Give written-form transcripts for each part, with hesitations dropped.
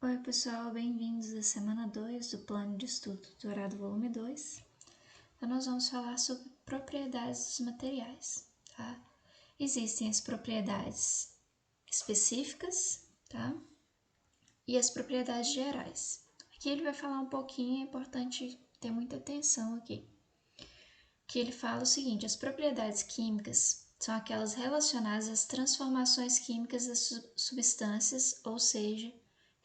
Oi pessoal, bem-vindos à semana 2 do Plano de Estudo Doutorado Volume 2. Então nós vamos falar sobre propriedades dos materiais, tá? Existem as propriedades específicas, tá? E as propriedades gerais. Aqui ele vai falar um pouquinho, é importante ter muita atenção aqui. Que ele fala o seguinte: as propriedades químicas são aquelas relacionadas às transformações químicas das substâncias, ou seja,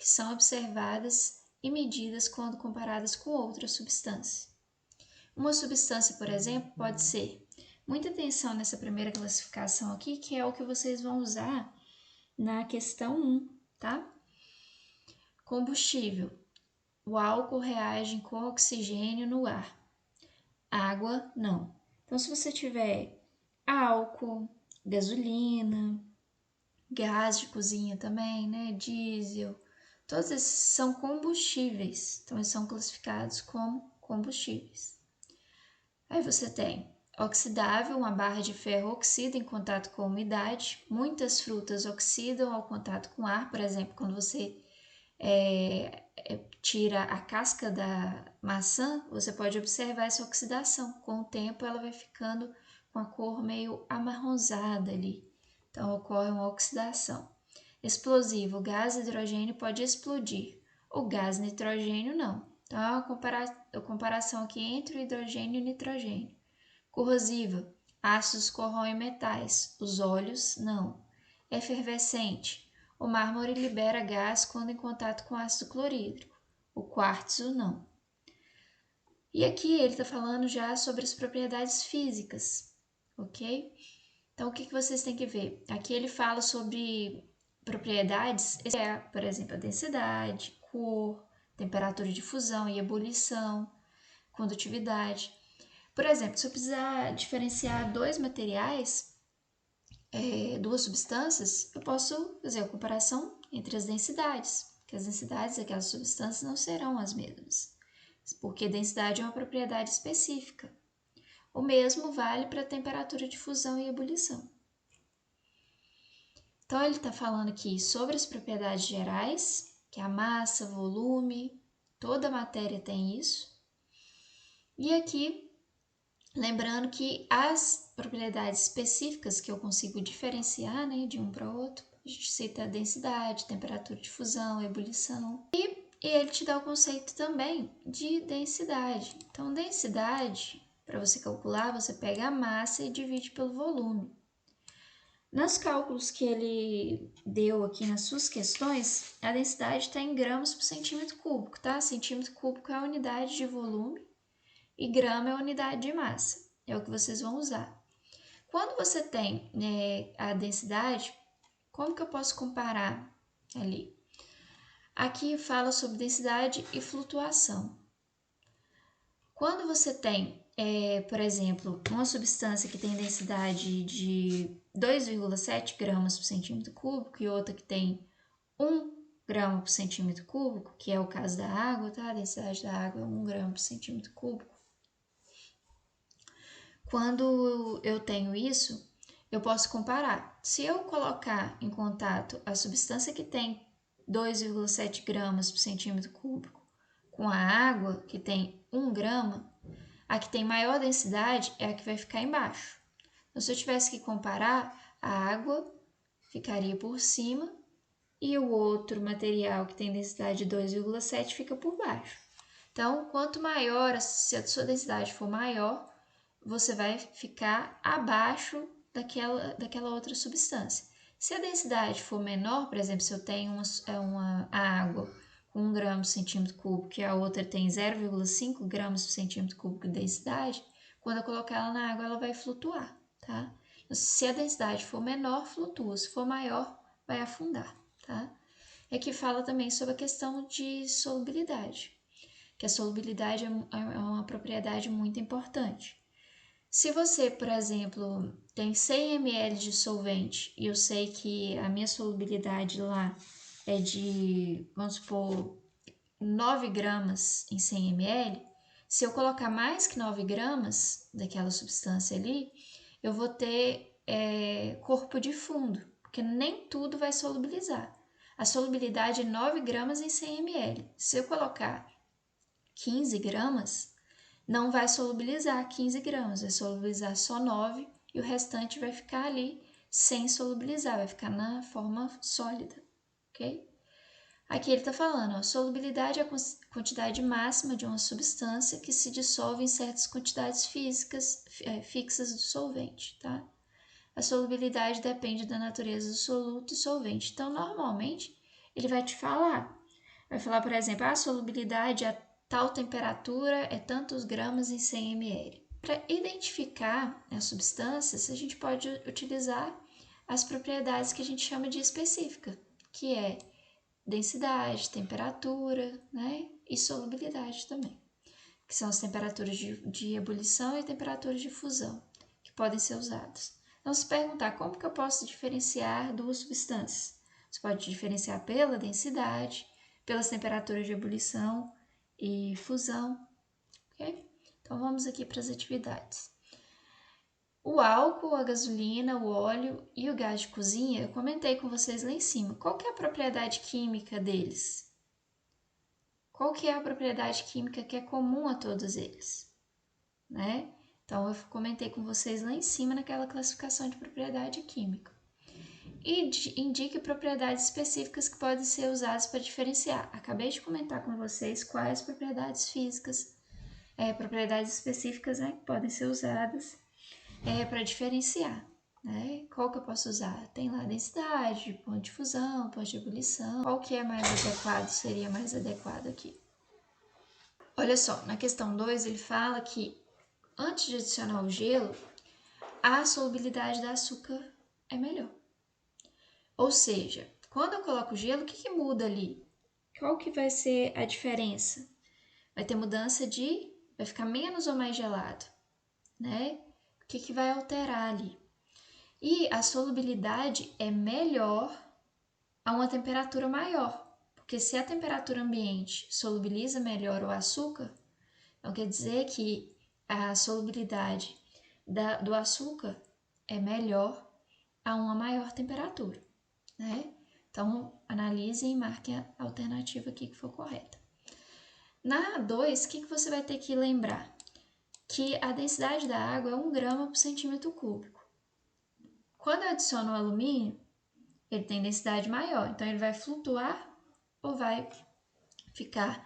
que são observadas e medidas quando comparadas com outra substância. Uma substância, por exemplo, pode ser, muita atenção nessa primeira classificação aqui, que é o que vocês vão usar na questão 1, tá? Combustível. O álcool reage com oxigênio no ar. Água, não. Então, se você tiver álcool, gasolina, gás de cozinha também, né? Diesel, todos esses são combustíveis, então eles são classificados como combustíveis. Aí você tem oxidável, uma barra de ferro oxida em contato com a umidade. Muitas frutas oxidam ao contato com ar, por exemplo, quando você tira a casca da maçã, você pode observar essa oxidação. Com o tempo ela vai ficando com a cor meio amarronzada ali. Então ocorre uma oxidação. Explosivo, o gás hidrogênio pode explodir. O gás nitrogênio não. Então é uma comparação aqui entre o hidrogênio e o nitrogênio. Corrosiva, ácidos corroem metais. Os óleos não. Efervescente, o mármore libera gás quando em contato com ácido clorídrico. O quartzo não. E aqui ele está falando já sobre as propriedades físicas, ok? Então, o que vocês têm que ver? Aqui ele fala sobre propriedades, por exemplo, a densidade, cor, temperatura de fusão e ebulição, condutividade. Por exemplo, se eu precisar diferenciar dois materiais, duas substâncias, eu posso fazer a comparação entre as densidades, que as densidades daquelas substâncias não serão as mesmas, porque densidade é uma propriedade específica. O mesmo vale para a temperatura de fusão e ebulição. Então, ele está falando aqui sobre as propriedades gerais, que é a massa, volume, toda matéria tem isso. E aqui, lembrando que as propriedades específicas que eu consigo diferenciar, né, de um para outro, a gente cita a densidade, temperatura de fusão, ebulição. E ele te dá o conceito também de densidade. Então, densidade, para você calcular, você pega a massa e divide pelo volume. Nos cálculos que ele deu aqui nas suas questões, a densidade está em gramas por centímetro cúbico, tá? Centímetro cúbico é a unidade de volume e grama é a unidade de massa. É o que vocês vão usar. Quando você tem a densidade, como que eu posso comparar ali? Aqui fala sobre densidade e flutuação. Quando você tem, por exemplo, uma substância que tem densidade de 2,7 gramas por centímetro cúbico e outra que tem 1 grama por centímetro cúbico, que é o caso da água, tá? A densidade da água é 1 grama por centímetro cúbico. Quando eu tenho isso, eu posso comparar. Se eu colocar em contato a substância que tem 2,7 gramas por centímetro cúbico com a água, que tem 1 grama, a que tem maior densidade é a que vai ficar embaixo. Então, se eu tivesse que comparar, a água ficaria por cima e o outro material que tem densidade de 2,7 fica por baixo. Então, quanto maior, se a sua densidade for maior, você vai ficar abaixo daquela outra substância. Se a densidade for menor, por exemplo, se eu tenho uma água com 1 grama por centímetro cúbico e a outra tem 0,5 gramas por centímetro cúbico de densidade, quando eu colocar ela na água, ela vai flutuar, tá? Se a densidade for menor, flutua. Se for maior, vai afundar, tá? E aqui fala também sobre a questão de solubilidade, que a solubilidade é uma propriedade muito importante. Se você, por exemplo, tem 100 ml de solvente e eu sei que a minha solubilidade lá é de, vamos supor, 9 gramas em 100 ml, se eu colocar mais que 9 gramas daquela substância ali, eu vou ter corpo de fundo, porque nem tudo vai solubilizar. a solubilidade é 9 gramas em 100 ml. Se eu colocar 15 gramas, não vai solubilizar 15 gramas, vai solubilizar só 9 e o restante vai ficar ali sem solubilizar, vai ficar na forma sólida, ok? Aqui ele está falando, ó, solubilidade é a quantidade máxima de uma substância que se dissolve em certas quantidades fixas do solvente, tá? A solubilidade depende da natureza do soluto e solvente. Então, normalmente, ele vai falar, por exemplo, a solubilidade a tal temperatura é tantos gramas em 100 ml. Para identificar as substâncias, a gente pode utilizar as propriedades que a gente chama de específica, que é densidade, temperatura, né? E solubilidade também, que são as temperaturas de ebulição e temperaturas de fusão, que podem ser usadas. Então, se perguntar como que eu posso diferenciar duas substâncias, você pode diferenciar pela densidade, pelas temperaturas de ebulição e fusão, ok? Então, vamos aqui para as atividades. O álcool, a gasolina, o óleo e o gás de cozinha, eu comentei com vocês lá em cima. Qual que é a propriedade química deles? Qual que é a propriedade química que é comum a todos eles? Né? Então, eu comentei com vocês lá em cima naquela classificação de propriedade química. E indique propriedades específicas que podem ser usadas para diferenciar. Acabei de comentar com vocês quais propriedades físicas, propriedades específicas, né, que podem ser usadas para diferenciar. Né? Qual que eu posso usar? Tem lá densidade, ponto de fusão, ponto de ebulição. Qual que é mais adequado, seria mais adequado aqui? Olha só, na questão 2 ele fala que antes de adicionar o gelo, a solubilidade do açúcar é melhor. Ou seja, quando eu coloco o gelo, o que muda ali? Qual que vai ser a diferença? Vai ter mudança vai ficar menos ou mais gelado, né? O que vai alterar ali? E a solubilidade é melhor a uma temperatura maior, porque se a temperatura ambiente solubiliza melhor o açúcar, então quer dizer que a solubilidade do açúcar é melhor a uma maior temperatura, né? Então, analisem e marquem a alternativa aqui que for correta. Na A2, o que você vai ter que lembrar? Que a densidade da água é 1 grama por centímetro cúbico. Quando eu adiciono o alumínio, ele tem densidade maior, então ele vai flutuar ou vai ficar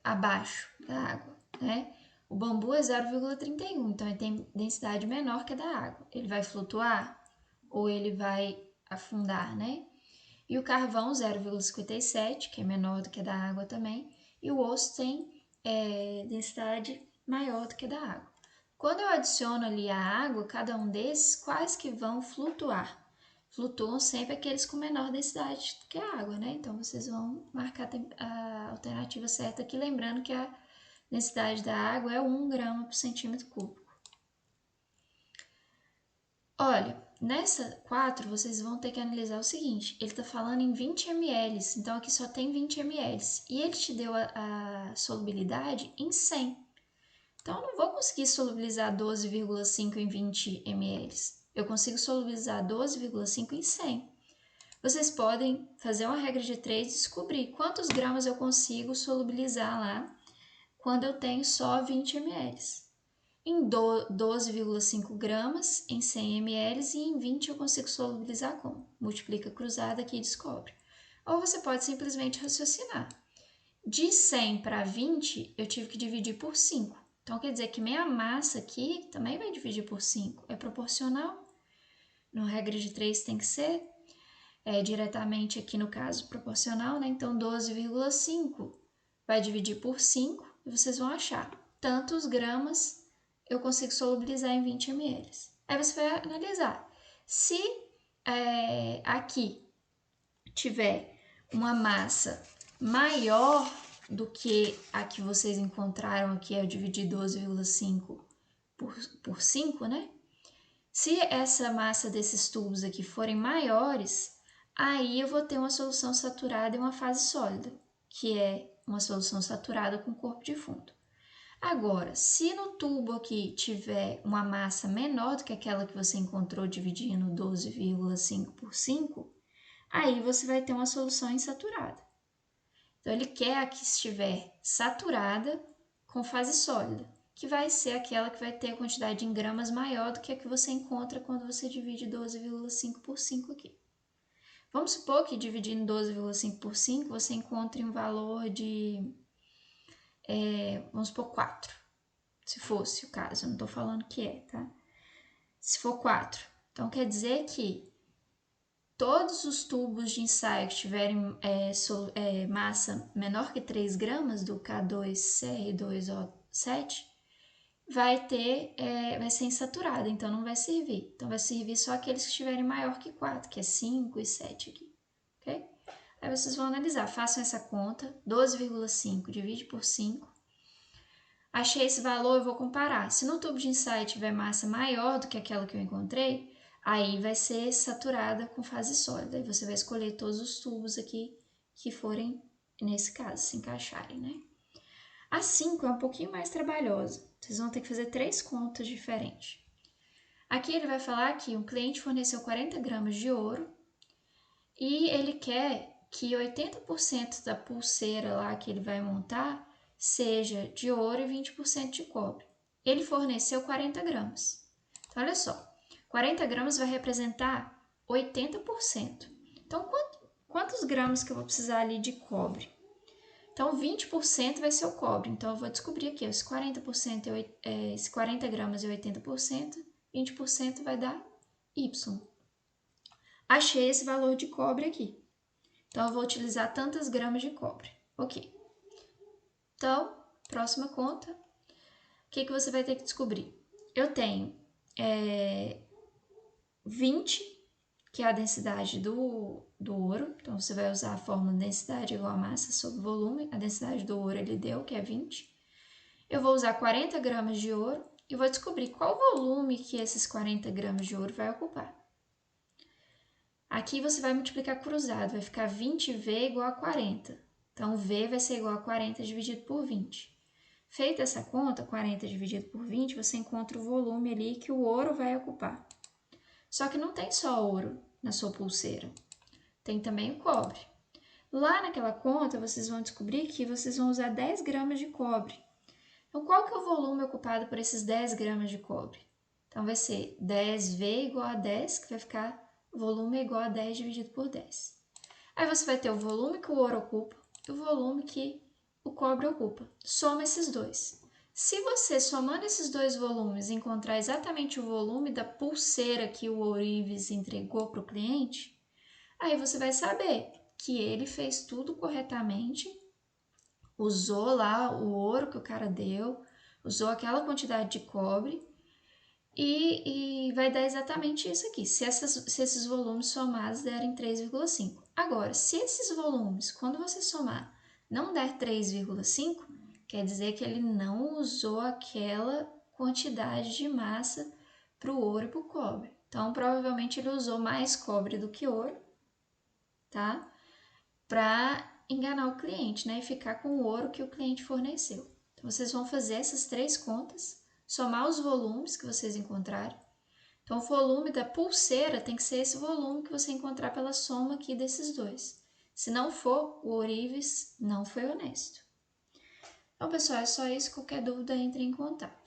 abaixo da água, né? O bambu é 0,31, então ele tem densidade menor que a da água. Ele vai flutuar ou ele vai afundar, né? E o carvão 0,57, que é menor do que a da água também, e o osso tem densidade maior do que a da água. Quando eu adiciono ali a água, cada um desses, quais que vão flutuar? Flutuam sempre aqueles com menor densidade que a água, né? Então, vocês vão marcar a alternativa certa aqui, lembrando que a densidade da água é 1 grama por centímetro cúbico. Olha, nessa 4, vocês vão ter que analisar o seguinte, ele está falando em 20 ml, então aqui só tem 20 ml, e ele te deu a solubilidade em 100. Então, eu não vou conseguir solubilizar 12,5 em 20 ml. Eu consigo solubilizar 12,5 em 100. Vocês podem fazer uma regra de 3 e descobrir quantos gramas eu consigo solubilizar lá quando eu tenho só 20 ml. Em 12,5 gramas em 100 ml e em 20 eu consigo solubilizar como? Multiplica cruzada aqui e descobre. Ou você pode simplesmente raciocinar. De 100 para 20, eu tive que dividir por 5. Então, quer dizer que minha massa aqui também vai dividir por 5. É proporcional. No regra de 3 tem que ser diretamente aqui no caso proporcional, né? Então, 12,5 vai dividir por 5 e vocês vão achar tantos gramas eu consigo solubilizar em 20 ml. Aí você vai analisar. Se aqui tiver uma massa maior do que a que vocês encontraram aqui, eu dividi 12,5 por 5, né? Se essa massa desses tubos aqui forem maiores, aí eu vou ter uma solução saturada e uma fase sólida, que é uma solução saturada com corpo de fundo. Agora, se no tubo aqui tiver uma massa menor do que aquela que você encontrou dividindo 12,5 por 5, aí você vai ter uma solução insaturada. Então, ele quer a que estiver saturada com fase sólida, que vai ser aquela que vai ter a quantidade em gramas maior do que a que você encontra quando você divide 12,5 por 5 aqui. Vamos supor que dividindo 12,5 por 5, você encontre um valor de, vamos supor, 4. Se fosse o caso, eu não estou falando que é, tá? Se for 4. Então, quer dizer que todos os tubos de ensaio que tiverem massa menor que 3 gramas do K2CR2O7 vai ser insaturada, então não vai servir. Então vai servir só aqueles que estiverem maior que 4, que é 5 e 7 aqui, ok? Aí vocês vão analisar, façam essa conta, 12,5 divide por 5. Achei esse valor, eu vou comparar. Se no tubo de ensaio tiver massa maior do que aquela que eu encontrei, aí vai ser saturada com fase sólida. Aí você vai escolher todos os tubos aqui que forem, nesse caso, se encaixarem, né? A 5 é um pouquinho mais trabalhosa. Vocês vão ter que fazer 3 contas diferentes. Aqui ele vai falar que um cliente forneceu 40 gramas de ouro e ele quer que 80% da pulseira lá que ele vai montar seja de ouro e 20% de cobre. Ele forneceu 40 gramas. Então, olha só, 40 gramas vai representar 80%. Então, quantos gramas que eu vou precisar ali de cobre? Então, 20% vai ser o cobre. Então, eu vou descobrir aqui, esse 40 gramas é 80%, 20% vai dar Y. Achei esse valor de cobre aqui. Então, eu vou utilizar tantas gramas de cobre. Ok. Então, próxima conta. O que você vai ter que descobrir? Eu tenho 20, que é a densidade do ouro. Então, você vai usar a fórmula densidade igual a massa sobre volume. A densidade do ouro ele deu, que é 20. Eu vou usar 40 gramas de ouro e vou descobrir qual volume que esses 40 gramas de ouro vai ocupar. Aqui você vai multiplicar cruzado, vai ficar 20V igual a 40. Então, V vai ser igual a 40 dividido por 20. Feita essa conta, 40 dividido por 20, você encontra o volume ali que o ouro vai ocupar. Só que não tem só ouro na sua pulseira, tem também o cobre. Lá naquela conta, vocês vão descobrir que vocês vão usar 10 gramas de cobre. Então, qual que é o volume ocupado por esses 10 gramas de cobre? Então, vai ser 10V igual a 10, que vai ficar volume igual a 10 dividido por 10. Aí você vai ter o volume que o ouro ocupa e o volume que o cobre ocupa. Soma esses dois. Se você, somando esses dois volumes, encontrar exatamente o volume da pulseira que o ourives entregou para o cliente, aí você vai saber que ele fez tudo corretamente, usou lá o ouro que o cara deu, usou aquela quantidade de cobre e vai dar exatamente isso aqui, se esses volumes somados derem 3,5. Agora, se esses volumes, quando você somar, não der 3,5, quer dizer que ele não usou aquela quantidade de massa para o ouro e para o cobre. Então, provavelmente ele usou mais cobre do que ouro, tá? Para enganar o cliente, né? E ficar com o ouro que o cliente forneceu. Então, vocês vão fazer essas 3 contas, somar os volumes que vocês encontrarem. Então, o volume da pulseira tem que ser esse volume que você encontrar pela soma aqui desses dois. Se não for, o ourives não foi honesto. Então, pessoal, é só isso. Qualquer dúvida, entre em contato.